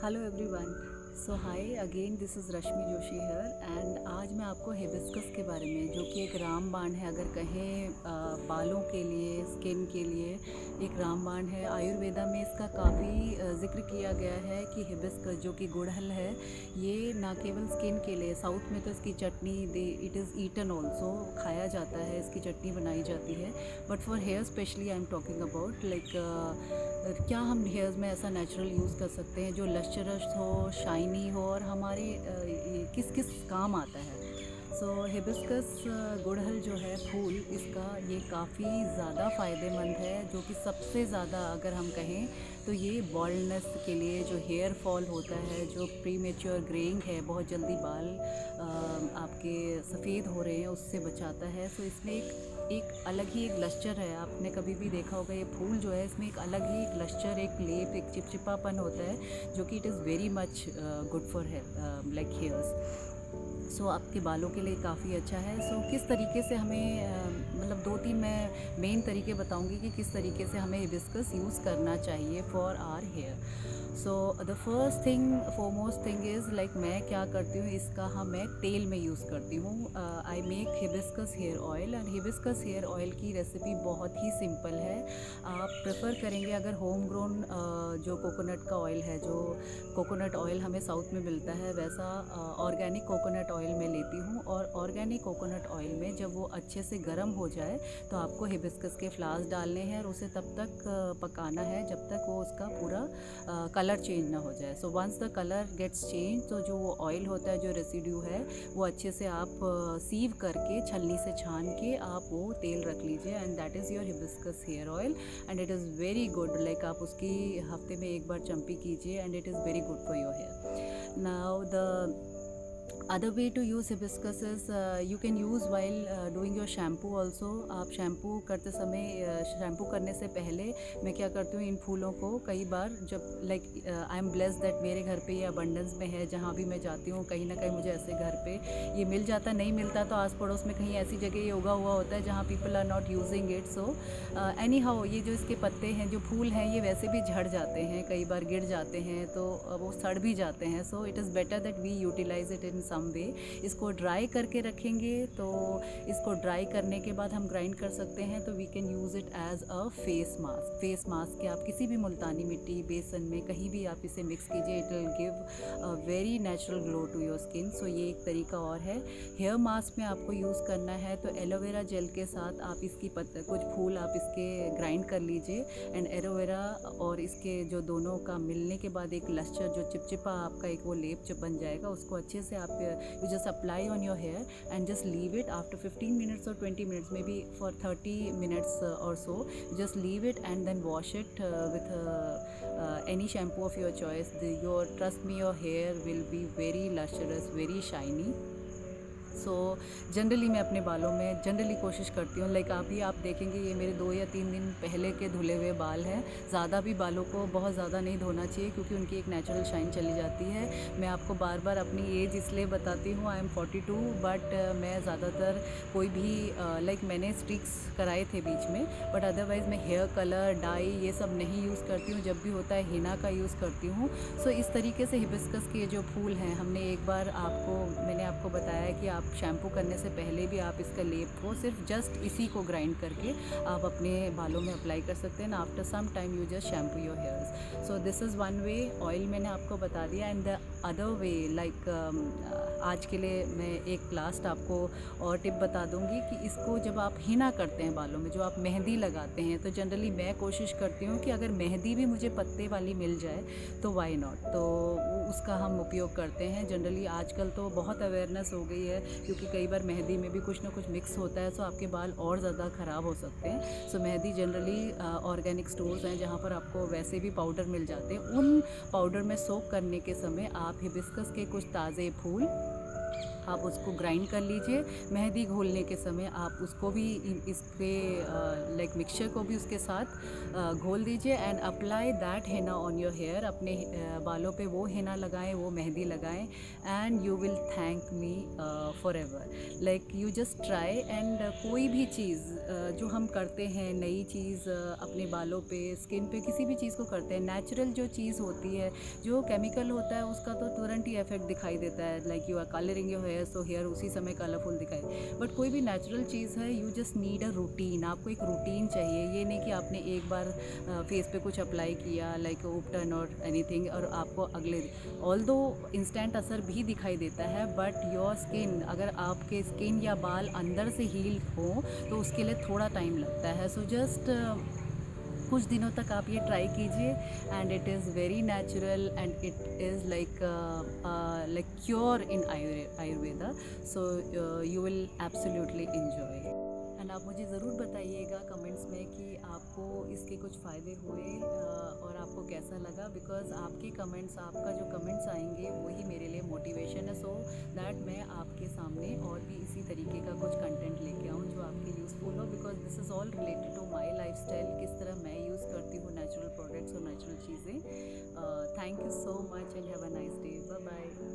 Hello everyone. So hi again, this is Rashmi Joshi here and आज मैं आपको hibiscus के बारे में, जो कि एक रामबाण है, अगर कहें बालों के लिए, स्किन के लिए एक रामबाण है। आयुर्वेदा में इसका काफ़ी जिक्र किया गया है कि हिबिस्कस जो कि गुड़हल है, ये ना केवल स्किन के लिए, साउथ में तो इसकी chutney it is eaten also, खाया जाता है, इसकी चटनी बनाई जाती है। But for hair especially I am talking about like क्या हम हेयर्स में ऐसा नेचुरल यूज़ कर सकते हैं जो लश्चरस हो, शाइनी हो और हमारे किस किस काम आता है। सो हिबिस्कस गुड़हल जो है फूल, इसका ये काफ़ी ज़्यादा फ़ायदेमंद है, जो कि सबसे ज़्यादा अगर हम कहें तो ये बॉल्डनेस के लिए, जो हेयर फॉल होता है, जो प्री मेच्योर ग्रेइंग है, बहुत जल्दी बाल आपके सफ़ेद हो रहे हैं, उससे बचाता है। सो इसमें एक अलग ही एक लश्चर है। आपने कभी भी देखा होगा ये फूल जो है, इसमें एक अलग ही एक लश्चर, एक लेप, एक चिपचिपापन होता है, जो कि it is very much good for like hairs. So आपके बालों के लिए काफ़ी अच्छा है। सो किस तरीके से हमें मतलब 2-3 मैं मेन तरीके बताऊंगी कि किस तरीके से हमें हिबिस्कस यूज़ करना चाहिए for our hair. So the first thing, foremost thing is like मैं क्या करती हूँ, इसका मैं तेल में यूज़ करती हूँ। I make hibiscus hair oil and hibiscus hair oil की रेसिपी बहुत ही सिंपल है। आप प्रेफर करेंगे अगर होम ग्रोन जो कोकोनट का ऑयल है, जो कोकोनट ऑयल हमें साउथ में मिलता है, वैसा ऑर्गेनिक कोकोनट ऑयल मैं लेती हूँ। और ऑर्गेनिक कोकोनट ऑयल में जब वो अच्छे से गर्म हो जाए तो आपको हिबिस्कस के फ्लावर्स डालने हैं और उसे तब तक पकाना है जब तक वो उसका पूरा कलर चेंज ना हो जाए। So once the colour gets change, तो जो वो ऑयल होता है, जो रेसिड्यू है, वो अच्छे से आप सीव करके छलनी से छान के आप वो तेल रख लीजिए and that is your hibiscus hair oil and it is very good. Like आप उसकी हफ्ते में एक बार चम्पी कीजिए and it is very good for your hair. Now the other way to use hibiscus is you can use while doing your shampoo also। आप shampoo करते समय, शैम्पू करने से पहले मैं क्या करती हूँ, इन फूलों को कई बार जब like I am blessed that मेरे घर पे ये अबंडेंस में है, जहाँ भी मैं जाती हूँ कहीं ना कहीं मुझे ऐसे घर पे ये मिल जाता, नहीं मिलता तो आस पड़ोस में कहीं ऐसी जगह ये उगा हुआ होता है जहाँ people are not using it. So anyhow ये जो इसके पत्ते हैं, जो फूल हैं, ये वैसे भी झड़ जाते हैं, कई बार गिर जाते हैं, तो वो सड़ भी जाते हैं। So it is better that we utilize it in some way. इसको ड्राई करके रखेंगे तो इसको ड्राई करने के बाद हम ग्राइंड कर सकते हैं, तो we can use it as a face mask. Face mask के आप किसी भी मुल्तानी मिट्टी, बेसन में कहीं भी आप इसे मिक्स कीजिए, it will give a very natural glow to your skin. So ये एक तरीका और है। हेयर मास्क में आपको यूज़ करना है तो एलोवेरा जेल के साथ आप इसकी कुछ फूल आप इसके ग्राइंड कर लीजिए एंड एलोवेरा और इसके जो दोनों का मिलने के बाद एक लश्चर, जो चिपचिपा आपका एक वो लेप जो बन जाएगा, उसको अच्छे से आप you just apply on your hair and just leave it after 15 minutes और 20 minutes, maybe for 30 minutes और so. Just leave it and then wash it with any shampoo of your choice. Trust me, your hair will be very lustrous, very shiny. So generally मैं अपने बालों में generally कोशिश करती हूँ, like आप देखेंगे ये मेरे 2 या 3 दिन पहले के धुले हुए बाल हैं। ज़्यादा भी बालों को बहुत ज़्यादा नहीं धोना चाहिए क्योंकि उनकी एक नेचुरल शाइन चली जाती है। मैं आपको बार बार अपनी एज इसलिए बताती हूँ, आई एम 42, बट मैं ज़्यादातर कोई भी लाइक मैंने स्ट्रिक्स कराए थे बीच में, बट अदरवाइज़ मैं हेयर कलर, डाई ये सब नहीं यूज़ करती हूँ। जब भी होता है हिना का यूज़ करती हूँ। सो इस तरीके से हिबिस्कस के जो फूल हैं, हमने एक बार मैंने आपको बताया कि आप शैम्पू करने से पहले भी आप इसका लेप को सिर्फ जस्ट इसी को ग्राइंड करके आप अपने बालों में अप्लाई कर सकते हैं। After some time you just shampoo your hairs. So this is one way. Oil मैंने आपको बता दिया and the other way, like आज के लिए मैं एक लास्ट आपको और टिप बता दूंगी कि इसको जब आप हिना करते हैं बालों में, जो आप मेहंदी लगाते हैं, तो जनरली मैं कोशिश करती हूँ कि अगर मेहंदी भी मुझे पत्ते वाली मिल जाए तो वाई नॉट, तो उसका हम उपयोग करते हैं। जनरली आजकल तो बहुत अवेयरनेस हो गई है क्योंकि कई बार मेहंदी में भी कुछ ना कुछ मिक्स होता है, सो आपके बाल और ज़्यादा ख़राब हो सकते हैं। सो मेहंदी जनरली ऑर्गेनिक स्टोर्स हैं जहाँ पर आपको वैसे भी पाउडर मिल जाते हैं। उन पाउडर में सोक करने के समय आप हिबिस्कस के कुछ ताज़े फूल आप उसको ग्राइंड कर लीजिए। मेहंदी घोलने के समय आप उसको भी इसके लाइक मिक्सचर को भी उसके साथ घोल दीजिए and apply that henna on your hair. अपने बालों पे वो हेना लगाएं, वो मेहंदी लगाएं and you will thank me forever. Like you just try and कोई भी चीज़ जो हम करते हैं, नई चीज़ अपने बालों पे, स्किन पे, किसी भी चीज़ को करते हैं, नेचुरल जो चीज़ होती है, जो केमिकल होता है उसका तो तुरंत ही इफेक्ट दिखाई देता है। Like you are colouring your hair, so hair उसी समय कलरफुल दिखाई। बट कोई भी नेचुरल चीज़ है, you just need a routine. आपको एक रूटीन चाहिए। ये नहीं कि आपने एक बार फेस पे कुछ अप्लाई किया लाइक उपटन और एनीथिंग और आपको अगले ऑल्दो इंस्टेंट असर भी दिखाई देता है, बट योर स्किन, अगर आपके स्किन या बाल अंदर से हील हो तो उसके लिए थोड़ा टाइम लगता है। सो जस्ट कुछ दिनों तक आप ये ट्राई कीजिए and it is very natural and it is like like cure in Ayurveda. So you will absolutely enjoy. And आप मुझे ज़रूर बताइएगा कमेंट्स में कि आपको इसके कुछ फ़ायदे हुए और आपको कैसा लगा, बिकॉज़ आपके कमेंट्स, आपका जो कमेंट्स आएंगे वही मेरे लिए मोटिवेशन है, सो दैट मैं आपके सामने और भी इसी तरीके का कुछ कंटेंट लेके आऊँ जो आपके यूज़फुल हो, because this is all related to my lifestyle, किस तरह मैं यूज़ करती हूँ नेचुरल प्रोडक्ट्स और नेचुरल चीज़ें। Thank you so much and have a nice day. Bye bye.